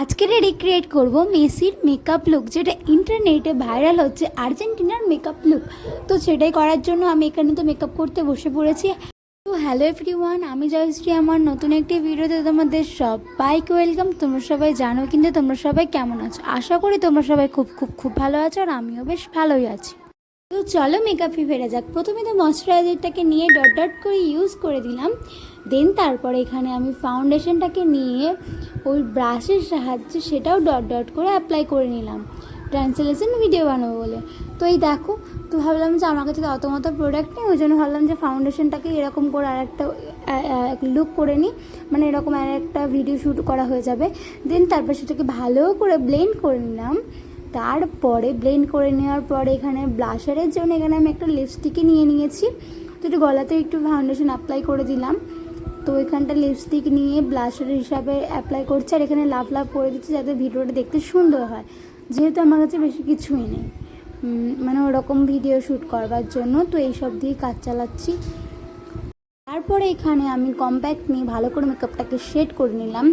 আজকে রিক্রিয়েট করব মেসির মেকআপ লুক, যেটা ইন্টারনেটে ভাইরাল হচ্ছে, আর্জেন্টিনার মেকআপ লুক। তো সেটাই করার জন্য আমি এখানে তো মেকআপ করতে বসে পড়েছি। তো হ্যালো এভরিওয়ান, আমি জয়শ্রী। আমার নতুন একটি ভিডিওতে তোমাদের সবাইকে ওয়েলকাম। তোমরা সবাই জানো কিন্তু তোমরা সবাই কেমন আছো। আশা করি তোমরা সবাই খুব খুব খুব ভালো আছো, আর আমিও বেশ ভালোই আছি। তো চলো মেকআপে ফেরা যাক। প্রথমে তো ময়শ্চারাইজারটাকে নিয়ে ডট ডট করে ইউজ করে দিলাম। দেন তারপরে এখানে আমি ফাউন্ডেশনটাকে নিয়ে ওই ব্রাশের সাহায্যে সেটাও ডট ডট করে অ্যাপ্লাই করে নিলাম, ট্রান্সলেশন ভিডিও বানাবো বলে। তো এই দেখো, তো ভাবলাম যে আমার কাছে অত মতো প্রোডাক্ট নেই, ওই জন্য ভাবলাম যে ফাউন্ডেশনটাকে এরকম করে আর একটা লুক করে নিই, মানে এরকম আর একটা ভিডিও শ্যুট করা হয়ে যাবে। দেন তারপর সেটাকে ভালো করে ব্লেন্ড করে নিলাম। তারপরে ব্লেন্ড করে নেওয়ার পরে এখানে ব্লাশারের জন্য এখানে আমি একটা লিপস্টিকই নিয়ে নিয়েছি। তো একটু গলাতে একটু ফাউন্ডেশন অ্যাপ্লাই করে দিলাম। তো এখানটা লিপস্টিক নিয়ে ব্লাশার হিসাবে অ্যাপ্লাই করছি, আর এখানে লাভ লাভ করে দিচ্ছি যাতে ভিডিওটা দেখতে সুন্দর হয়, যেহেতু আমার কাছে বেশি কিছুই নেই মানে ওরকম ভিডিও শ্যুট করবার জন্য। তো এইসব দিয়ে কাজ চালাচ্ছি। তারপরে এখানে আমি কম্প্যাক্ট নিয়ে ভালো করে মেকআপটাকে শেড করে নিলাম।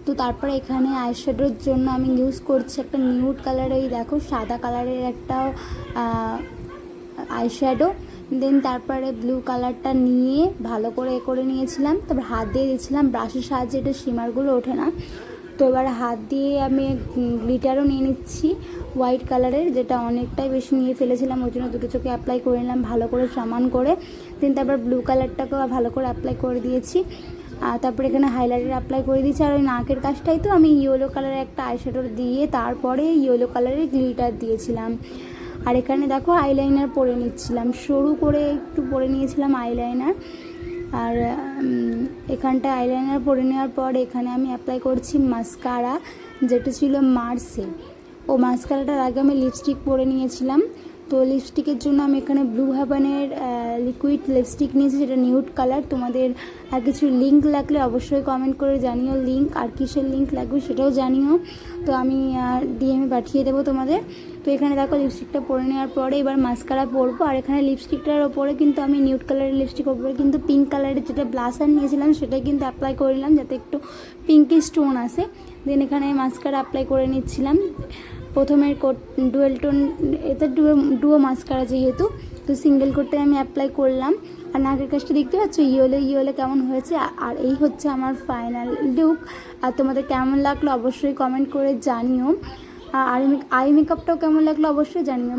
তো তারপরে এখানে আইশ্যাডোর জন্য আমি ইউজ করছি একটা নিউড কালারের, এই দেখো সাদা কালারের একটা আইশ্যাডো। দেন তারপরে ব্লু কালারটা নিয়ে ভালো করে করে নিয়েছিলাম। তারপর হাত দিয়ে দিয়েছিলাম ব্রাশের সাহায্যে, এটা শিমারগুলো ওঠে না। তো এবার হাত দিয়ে আমি গ্লিটারও নিয়ে নিচ্ছি হোয়াইট কালারের, যেটা অনেকটাই বেশি নিয়ে ফেলেছিলাম, ওই জন্য দুটো চোখে অ্যাপ্লাই করে নিলাম ভালো করে সমান করে। দেন তারপর ব্লু কালারটাকেও ভালো করে অ্যাপ্লাই করে দিয়েছি। আর তারপরে এখানে হাইলাইটার অ্যাপ্লাই করে দিয়েছি। আর ওই নাকের কাজটাই তো আমি ইয়েলো কালারের একটা আইশ্যাডো দিয়ে তারপরে ইয়েলো কালারের গ্লিটার দিয়েছিলাম। আর এখানে দেখো আইলাইনার পরে নিচ্ছিলাম, সরু করে একটু পরে নিয়েছিলাম আইলাইনার। আর এখানটা আইলাইনার পরে নেওয়ার পর এখানে আমি অ্যাপ্লাই করছি মাস্কারা, যেটা ছিল মার্সে। ও মাস্কারাটার আগে আমি লিপস্টিক পরে নিয়েছিলাম। তো লিপস্টিকের জন্য আমি এখানে ব্লু হেভেনের লিকুইড লিপস্টিক নিয়েছি, যেটা নিউড কালার। তোমাদের আর কিছু লিঙ্ক লাগলে অবশ্যই কমেন্ট করে জানিও, লিঙ্ক আর কিসের লিঙ্ক লাগবে সেটাও জানিও। তো আমি ডিএমে পাঠিয়ে দেবো তোমাদের। তো এখানে দেখো লিপস্টিকটা পরে নেওয়ার পরে এবার মাস্কারা পরবো। আর এখানে লিপস্টিকটার ওপরে কিন্তু আমি নিউড কালারের লিপস্টিক ওপরে কিন্তু পিঙ্ক কালারের যেটা ব্লাশার নিয়েছিলাম সেটাই কিন্তু অ্যাপ্লাই করে নিলাম, যাতে একটু পিঙ্কি স্টোন আসে। দেন এখানে মাস্কারা অ্যাপ্লাই করে নিচ্ছিলাম। প্রথমে ডুয়েল টোন, এটা ডুয়ো মাস্কারা যেহেতু, তো সিঙ্গেল কোটে আমি অ্যাপ্লাই করলাম। আর নাকের কাজটা দেখতে পাচ্ছ ইয়েলো কেমন হয়েছে। আর এই হচ্ছে আমার ফাইনাল লুক। আর তোমাদের কেমন লাগলো অবশ্যই কমেন্ট করে জানিও। আর আই মেকআপটাও কেমন লাগলো অবশ্যই জানিও।